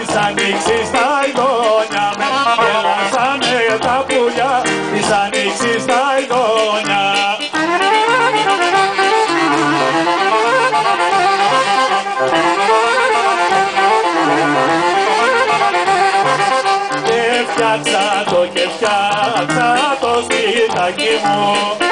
της ανοίξης τα ειδόνια με γελάσανε τα πουλιά της ανοίξης τα ειδόνια. Και φτιάξα το σπιτάκι μου.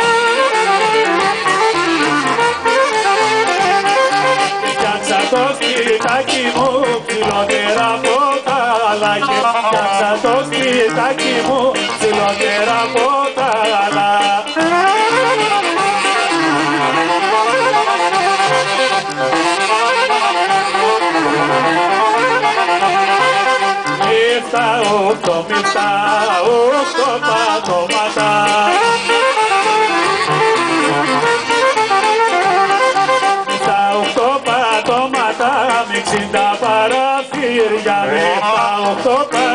Το σπιτάκι μου ψηλότερα από τα άλλα και φτιάξα το σπιτάκι μου ψηλότερα από τα άλλα. Μύφτα οκτώ πατώματα. Με 60 παραθύρια, με τα 8